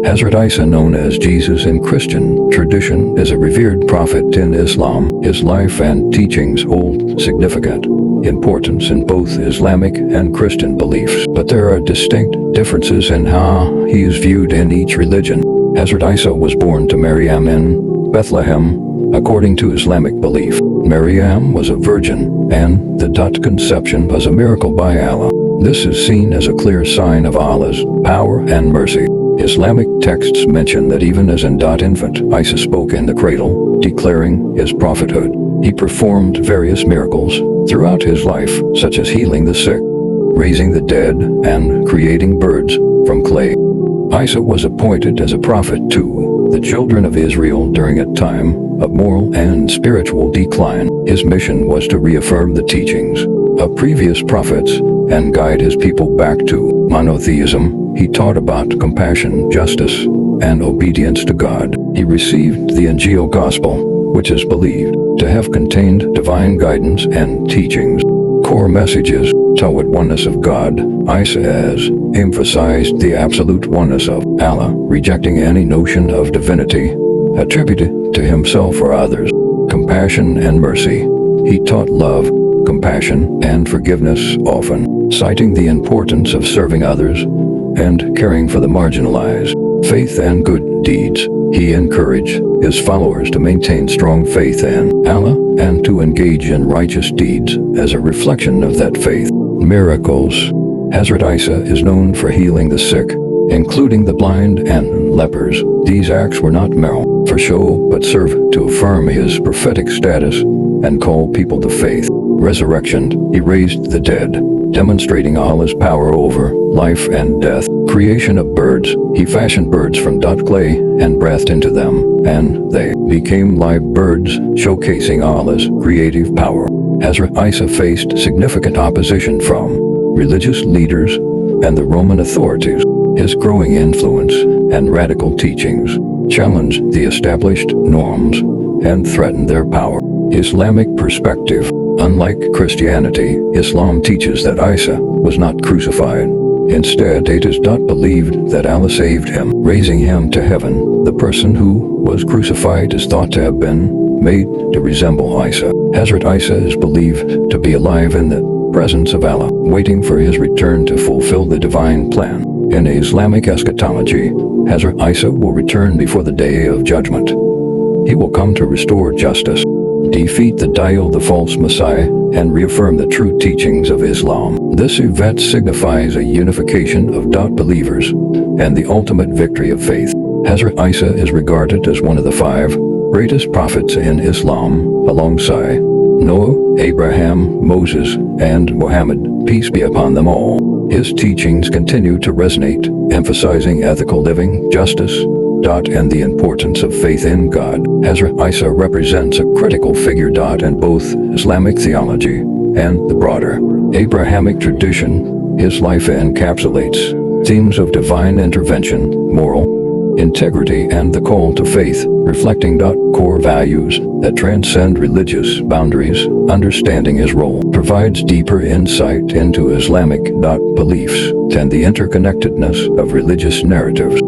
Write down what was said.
Hazrat Isa, known as Jesus in Christian tradition, is a revered prophet in Islam. His life and teachings hold significant importance in both Islamic and Christian beliefs, but there are distinct differences in how he is viewed in each religion. Hazrat Isa was born to Maryam in Bethlehem. According to Islamic belief, Maryam was a virgin, and the conception was a miracle by Allah. This is seen as a clear sign of Allah's power and mercy. Islamic texts mention that even as an infant, Isa spoke in the cradle, declaring his prophethood. He performed various miracles throughout his life, such as healing the sick, raising the dead, and creating birds from clay. Isa was appointed as a prophet to the children of Israel during a time of moral and spiritual decline. His mission was to reaffirm the teachings of previous prophets and guide his people back to monotheism. He taught about compassion, justice, and obedience to God. He received the Injil Gospel, which is believed to have contained divine guidance and teachings. Core messages: Tawhid, oneness of God. Isa has emphasized the absolute oneness of Allah, rejecting any notion of divinity attributed to himself or others. Compassion and mercy. He taught love, compassion, and forgiveness, often citing the importance of serving others and caring for the marginalized. Faith and good deeds. He encouraged his followers to maintain strong faith in Allah and to engage in righteous deeds as a reflection of that faith. Miracles. Hazrat Isa is known for healing the sick, including the blind and lepers. These acts were not mere for show, but serve to affirm his prophetic status and call people to faith. Resurrection. He raised the dead, demonstrating Allah's power over life and death. Creation of birds. He fashioned birds from clay and breathed into them, and they became live birds, showcasing Allah's creative power. Hazrat Isa faced significant opposition from religious leaders and the Roman authorities. His growing influence and radical teachings challenged the established norms and threatened their power. Islamic perspective. Unlike Christianity, Islam teaches that Isa was not crucified. Instead, it is believed that Allah saved him, raising him to heaven. The person who was crucified is thought to have been made to resemble Isa. Hazrat Isa is believed to be alive in the presence of Allah, waiting for his return to fulfill the divine plan. In Islamic eschatology, Hazrat Isa will return before the day of judgment. He will come to restore justice, defeat the false messiah, and reaffirm the true teachings of Islam. This event signifies a unification of believers and the ultimate victory of faith. Hazrat Isa is regarded as one of the 5 greatest prophets in Islam, alongside Noah, Abraham, Moses, and Muhammad, peace be upon them all. His teachings continue to resonate, emphasizing ethical living, justice, and the importance of faith in God. Hazrat Isa represents a critical figure in both Islamic theology and the broader Abrahamic tradition. His life encapsulates themes of divine intervention, moral integrity, and the call to faith, reflecting core values that transcend religious boundaries. Understanding his role provides deeper insight into Islamic beliefs and the interconnectedness of religious narratives.